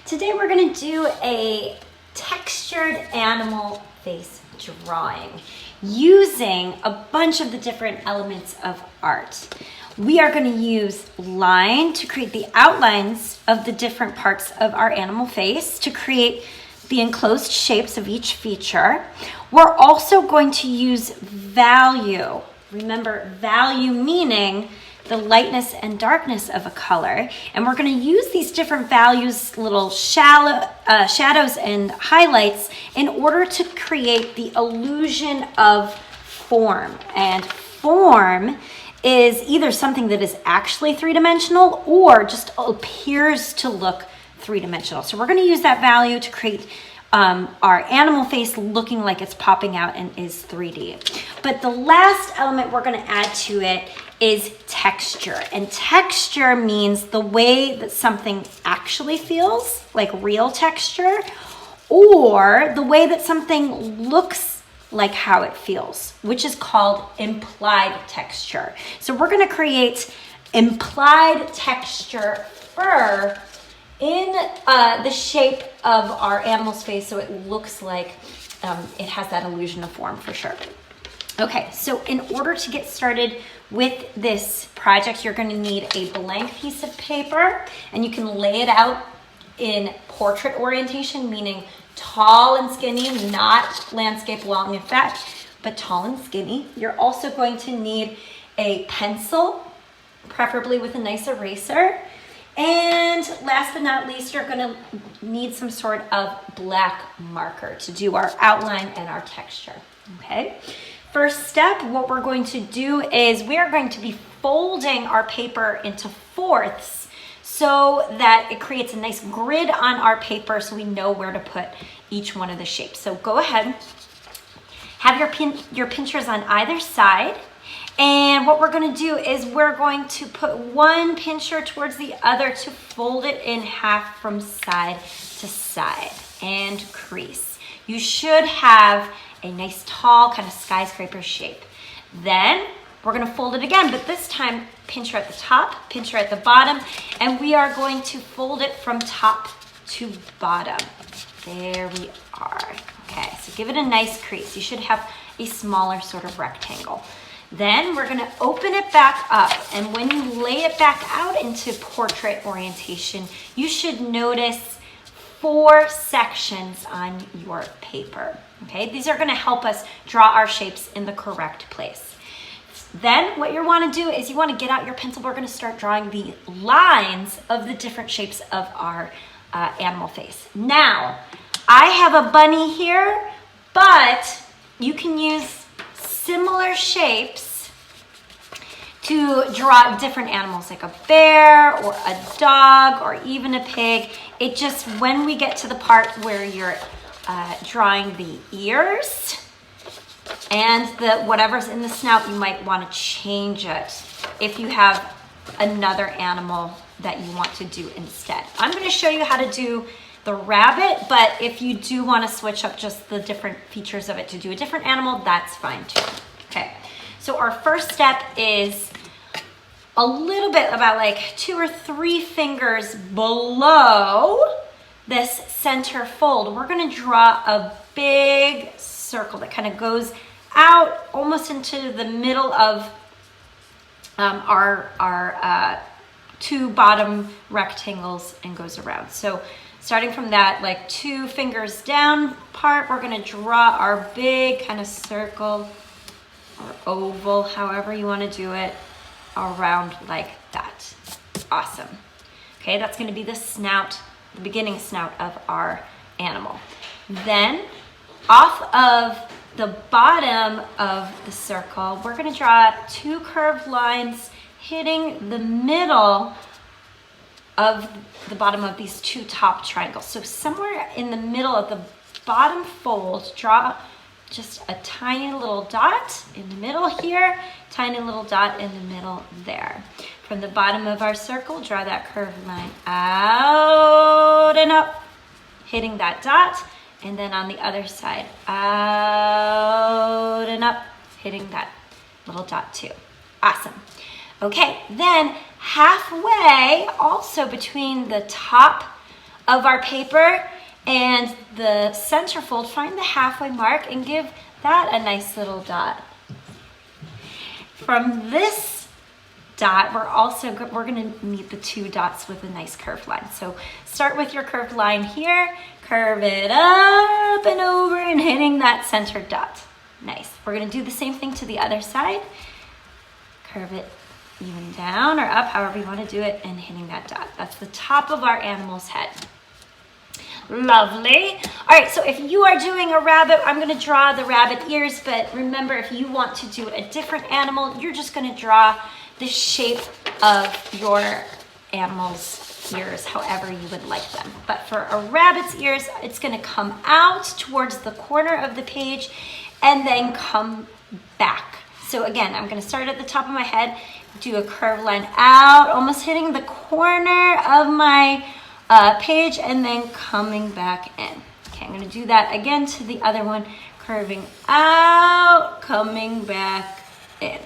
Today we're going to do a textured animal face drawing using a bunch of the different elements of art. We are going to use line to create the outlines of the different parts of our animal face to create the enclosed shapes of each feature. We're also going to use value. Remember, value meaning the lightness and darkness of a color. And we're going to use these different values, little shadows and highlights in order to create the illusion of form. And form is either something that is actually three-dimensional or just appears to look three-dimensional. So we're going to use that value to create our animal face looking like it's popping out and is 3D. But the last element we're going to add to it is texture. And texture means the way that something actually feels, like real texture, or the way that something looks like how it feels, which is called implied texture. So we're going to create implied texture fur in the shape of our animal's face, so it looks like it has that illusion of form for sure. Okay, so in order to get started with this project, you're going to need a blank piece of paper, and you can lay it out in portrait orientation, meaning tall and skinny, not landscape long and fat, but tall and skinny. You're also going to need a pencil, preferably with a nice eraser. And last but not least, you're going to need some sort of black marker to do our outline and our texture. Okay. First step, what we're going to do is we are going to be folding our paper into fourths so that it creates a nice grid on our paper so we know where to put each one of the shapes. So go ahead, have your pinchers on either side. And what we're going to do is we're going to put one pincher towards the other to fold it in half from side to side and crease. You should have a nice tall kind of skyscraper shape. Then we're going to fold it again, but this time pincher at the top, pincher at the bottom, and we are going to fold it from top to bottom. There we are. Okay, so give it a nice crease. You should have a smaller sort of rectangle. Then we're going to open it back up, and when you lay it back out into portrait orientation, you should notice 4 sections on your paper. Okay, these are going to help us draw our shapes in the correct place. Then what you want to do is you want to get out your pencil. We're going to start drawing the lines of the different shapes of our animal face. Now, I have a bunny here, but you can use similar shapes to draw different animals, like a bear or a dog or even a pig. It just, when we get to the part where you're drawing the ears and the whatever's in the snout, you might want to change it if you have another animal that you want to do instead. I'm going to show you how to do the rabbit, but if you do want to switch up just the different features of it to do a different animal, that's fine too. Okay, so our first step is a little bit about like 2 or 3 fingers below this center fold. We're going to draw a big circle that kind of goes out almost into the middle of our 2 bottom rectangles and goes around. So starting from that like 2 fingers down part, we're going to draw our big kind of circle or oval, however you want to do it, around like that. Awesome. Okay, that's going to be the snout, the beginning snout of our animal. Then off of the bottom of the circle, we're going to draw 2 curved lines hitting the middle of the bottom of these 2 top triangles. So somewhere in the middle of the bottom fold, draw just a tiny little dot in the middle here, tiny little dot in the middle there. From the bottom of our circle, draw that curved line out and up, hitting that dot, and then on the other side, out and up, hitting that little dot too. Awesome. Okay, then halfway, also between the top of our paper and the center fold, find the halfway mark and give that a nice little dot. From this dot, we're gonna meet the 2 dots with a nice curved line. So start with your curved line here, curve it up and over and hitting that center dot. Nice. We're gonna do the same thing to the other side. Curve it even down or up, however you wanna do it, and hitting that dot. That's the top of our animal's head. Lovely. All right, so if you are doing a rabbit, I'm gonna draw the rabbit ears, but remember, if you want to do a different animal, you're just gonna draw the shape of your animal's ears, however you would like them. But for a rabbit's ears, it's gonna come out towards the corner of the page and then come back. So again, I'm gonna start at the top of my head, do a curved line out, almost hitting the corner of my page and then coming back in. Okay, I'm gonna do that again to the other one, curving out, coming back in.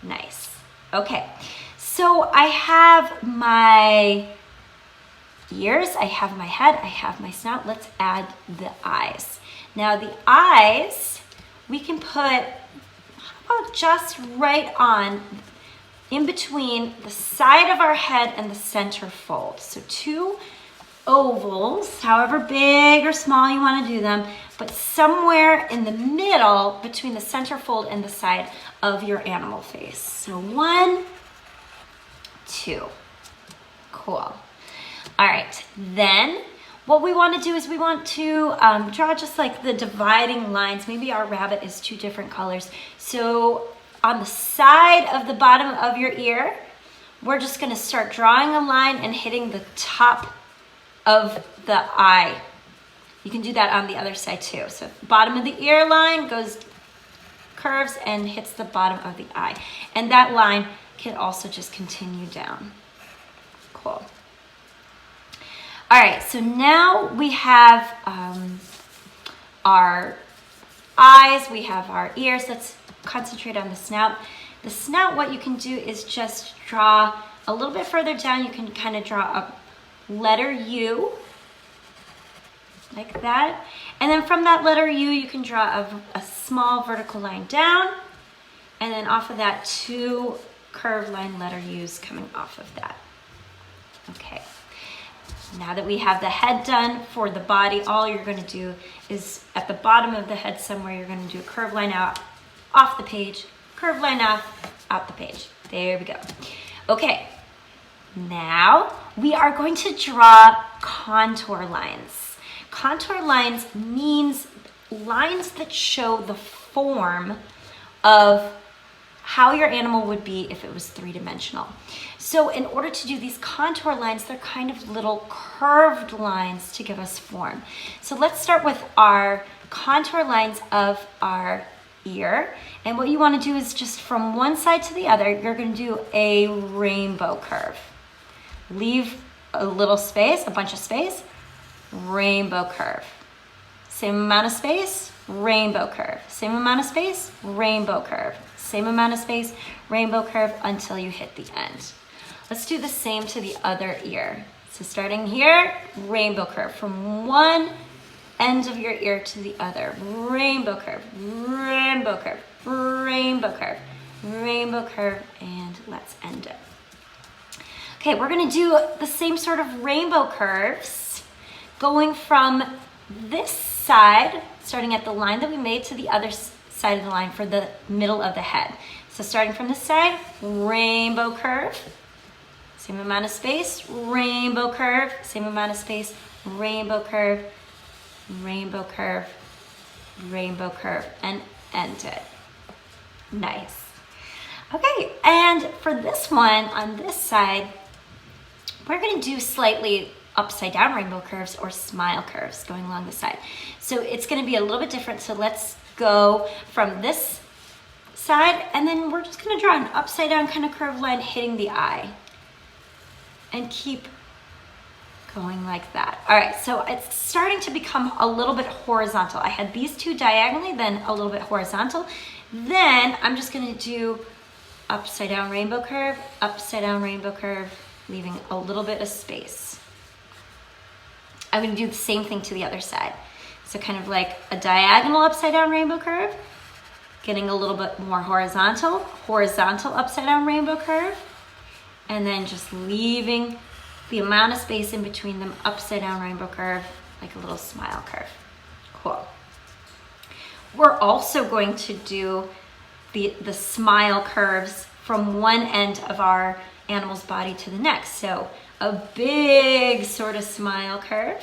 Nice. Okay, so I have my ears, I have my head, I have my snout. Let's add the eyes. Now the eyes, we can put, how about just right on in between the side of our head and the center fold. So 2 ovals, however big or small you want to do them, but somewhere in the middle between the center fold and the side of your animal face. So 1, 2. Cool. All right, then what we want to do is we want to draw just like the dividing lines. Maybe our rabbit is 2 different colors. So on the side of the bottom of your ear, we're just going to start drawing a line and hitting the top of the eye. You can do that on the other side too. So bottom of the ear line goes, curves and hits the bottom of the eye. And that line can also just continue down. Cool. All right, so now we have our eyes, we have our ears. Let's concentrate on the snout. The snout, what you can do is just draw a little bit further down. You can kind of draw a letter U, like that. And then from that letter U, you can draw a small vertical line down. And then off of that, 2 curved line letter U's coming off of that. Okay. Now that we have the head done for the body, all you're going to do is at the bottom of the head somewhere, you're going to do a curved line out, off the page, curved line off, out the page. There we go. Okay, now we are going to draw contour lines. Contour lines means lines that show the form of how your animal would be if it was 3-dimensional. So in order to do these contour lines, they're kind of little curved lines to give us form. So let's start with our contour lines of our ear. And what you want to do is just from one side to the other, you're going to do a rainbow curve. Leave a little space, a bunch of space, rainbow curve. Same amount of space, rainbow curve. Same amount of space, rainbow curve. Same amount of space, rainbow curve until you hit the end. Let's do the same to the other ear. So starting here, rainbow curve from one end of your ear to the other. Rainbow curve, rainbow curve, rainbow curve, rainbow curve, and let's end it. Okay, we're gonna do the same sort of rainbow curves going from this side, starting at the line that we made, to the other side of the line for the middle of the head. So starting from this side, rainbow curve, same amount of space, rainbow curve, same amount of space, rainbow curve, rainbow curve, rainbow curve, and end it. Nice. Okay, and for this one on this side, we're gonna do slightly upside down rainbow curves or smile curves going along the side. So it's gonna be a little bit different. So let's go from this side, and then we're just gonna draw an upside down kind of curved line hitting the eye. And keep going like that. All right, so it's starting to become a little bit horizontal. I had these 2 diagonally, then a little bit horizontal. Then I'm just gonna do upside down rainbow curve, leaving a little bit of space. I'm going to do the same thing to the other side. So kind of like a diagonal upside down rainbow curve, getting a little bit more horizontal upside down rainbow curve, and then just leaving the amount of space in between them, upside down rainbow curve, like a little smile curve. Cool. We're also going to do the smile curves from one end of our animal's body to the next. So a big sort of smile curve,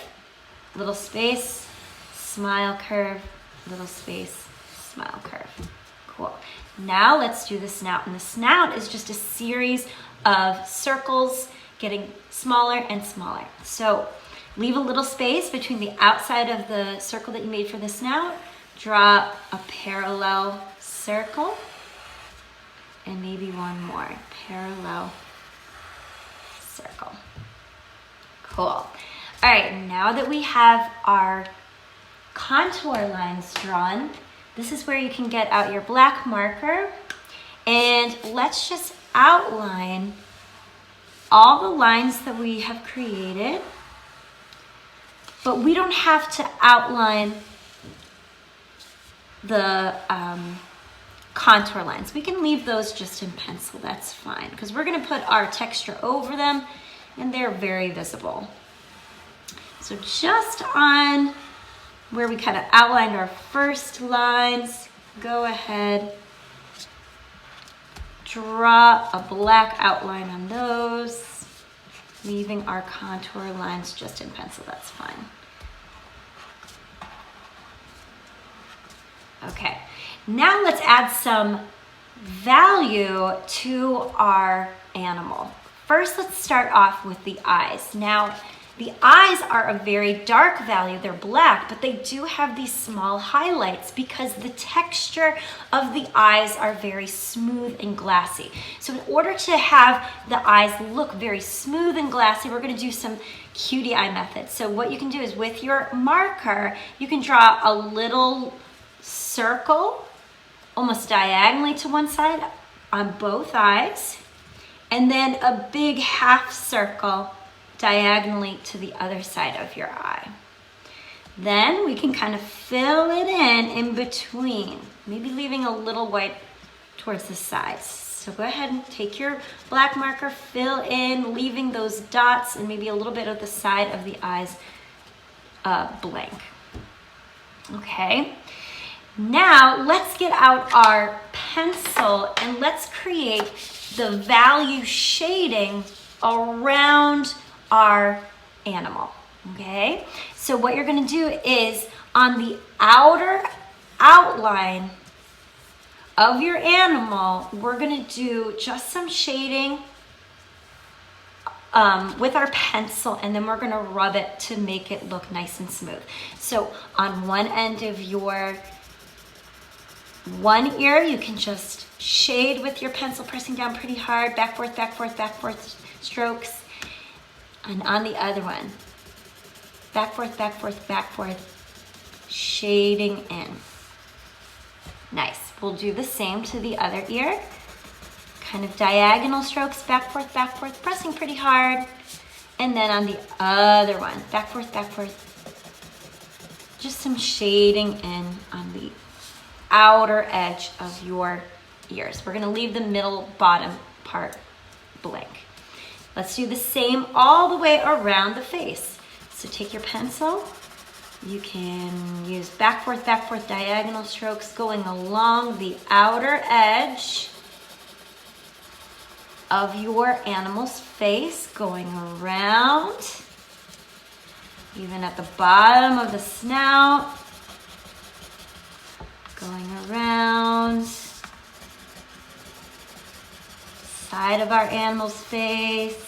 little space, smile curve, little space, smile curve. Cool. Now let's do the snout. And the snout is just a series of circles getting smaller and smaller. So leave a little space between the outside of the circle that you made for the snout. Draw a parallel circle. And maybe one more. Parallel circle. Cool. All right, now that we have our contour lines drawn, this is where you can get out your black marker, and let's just outline all the lines that we have created, but we don't have to outline the contour lines. We can leave those just in pencil, that's fine, because we're gonna put our texture over them and they're very visible. So just on where we kind of outlined our first lines, go ahead, draw a black outline on those, leaving our contour lines just in pencil, that's fine. Okay, now let's add some value to our animal. First, let's start off with the eyes. Now, the eyes are a very dark value. They're black, but they do have these small highlights because the texture of the eyes are very smooth and glassy. So in order to have the eyes look very smooth and glassy, we're gonna do some cutie eye methods. So what you can do is with your marker, you can draw a little circle almost diagonally to one side on both eyes, and then a big half circle diagonally to the other side of your eye. Then we can kind of fill it in between, maybe leaving a little white towards the sides. So go ahead and take your black marker, fill in, leaving those dots and maybe a little bit of the side of the eyes blank. Okay, now let's get out our pencil and let's create the value shading around our animal, okay? So what you're gonna do is on the outer outline of your animal, we're gonna do just some shading with our pencil, and then we're gonna rub it to make it look nice and smooth. So on one end of your one ear, you can just shade with your pencil, pressing down pretty hard, back, forth, back, forth, back, forth strokes. And on the other one, back, forth, back, forth, back, forth, shading in. Nice. We'll do the same to the other ear. Kind of diagonal strokes, back, forth, pressing pretty hard. And then on the other one, back, forth, just some shading in on the outer edge of your ears. We're gonna leave the middle bottom part blank. Let's do the same all the way around the face. So take your pencil. You can use back, forth, diagonal strokes going along the outer edge of your animal's face, going around, even at the bottom of the snout, going around, side of our animal's face,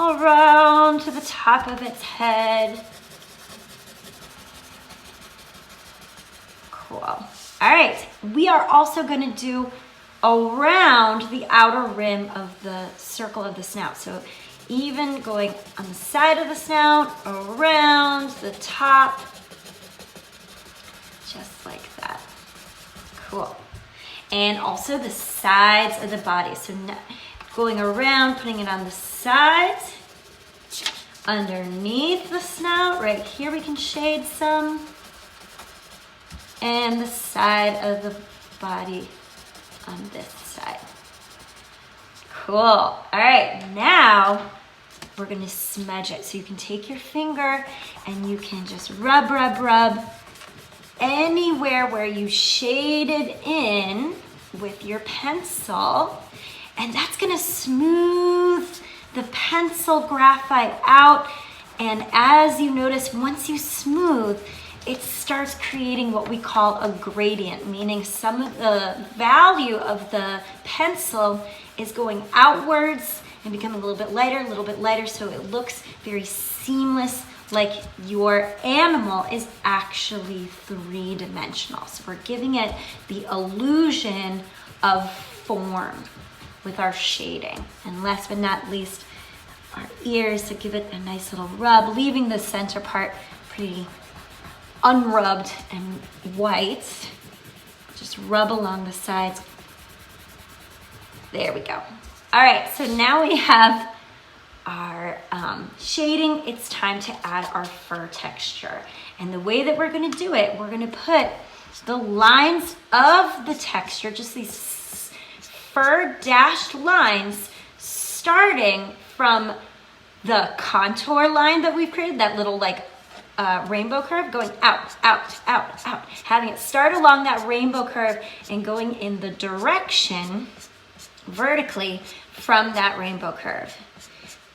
around to the top of its head. Cool. All right, we are also going to do around the outer rim of the circle of the snout. So even going on the side of the snout, around the top, just like that. Cool. And also the sides of the body. So going around, putting it on the sides, underneath the snout. Right here we can shade some. And the side of the body on this side. Cool. All right, now we're gonna smudge it. So you can take your finger and you can just rub, rub, rub anywhere where you shaded in with your pencil. And that's gonna smooth the pencil graphite out. And as you notice, once you smooth, it starts creating what we call a gradient, meaning some of the value of the pencil is going outwards and becoming a little bit lighter, so it looks very seamless, like your animal is actually three-dimensional. So we're giving it the illusion of form with our shading. And last but not least, our ears, to give it a nice little rub, leaving the center part pretty unrubbed and white. Just rub along the sides. There we go. All right, so now we have our shading. It's time to add our fur texture. And the way that we're gonna do it, we're gonna put the lines of the texture, just these fur dashed lines, starting from the contour line that we've created, that little like rainbow curve, going out, out, out, out. Having it start along that rainbow curve and going in the direction vertically from that rainbow curve.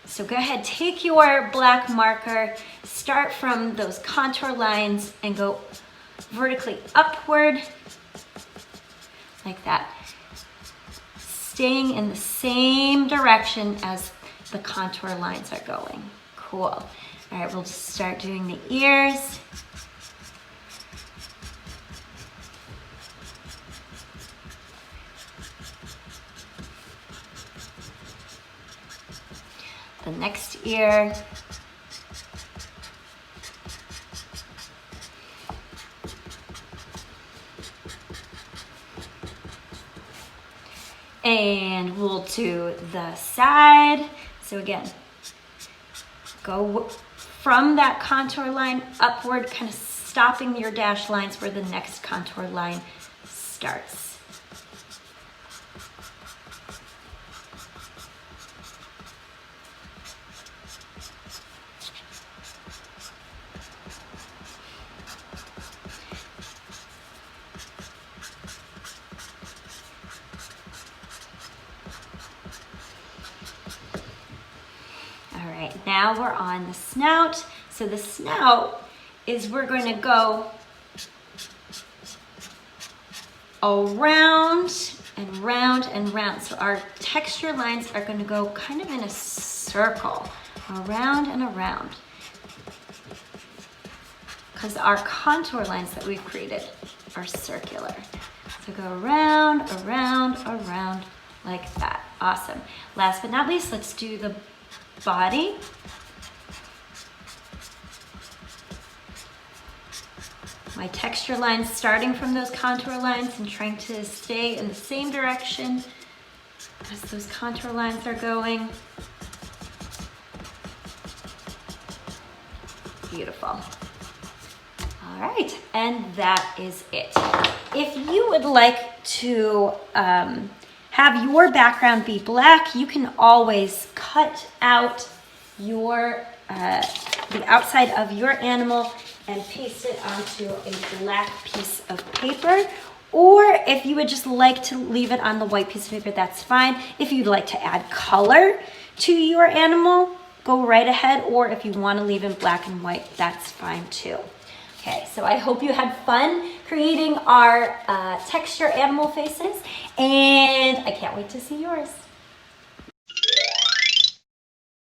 So go ahead, take your black marker, start from those contour lines and go vertically upward like that. Staying in the same direction as the contour lines are going. Cool. All right, we'll just start doing the ears. The next ear. And we'll do the side. So again, go from that contour line upward, kind of stopping your dashed lines where the next contour line starts. Now we're on the snout. So the snout is, we're going to go around and round and round. So our texture lines are going to go kind of in a circle, around and around. Because our contour lines that we've created are circular. So go around, around, around like that. Awesome. Last but not least, let's do the body. My texture lines starting from those contour lines and trying to stay in the same direction as those contour lines are going. Beautiful. All right, and that is it. If you would like to have your background be black, you can always cut out your the outside of your animal and paste it onto a black piece of paper. Or if you would just like to leave it on the white piece of paper, that's fine. If you'd like to add color to your animal, go right ahead. Or if you want to leave in black and white, that's fine too. Okay, so I hope you had fun creating our texture animal faces, and I can't wait to see yours.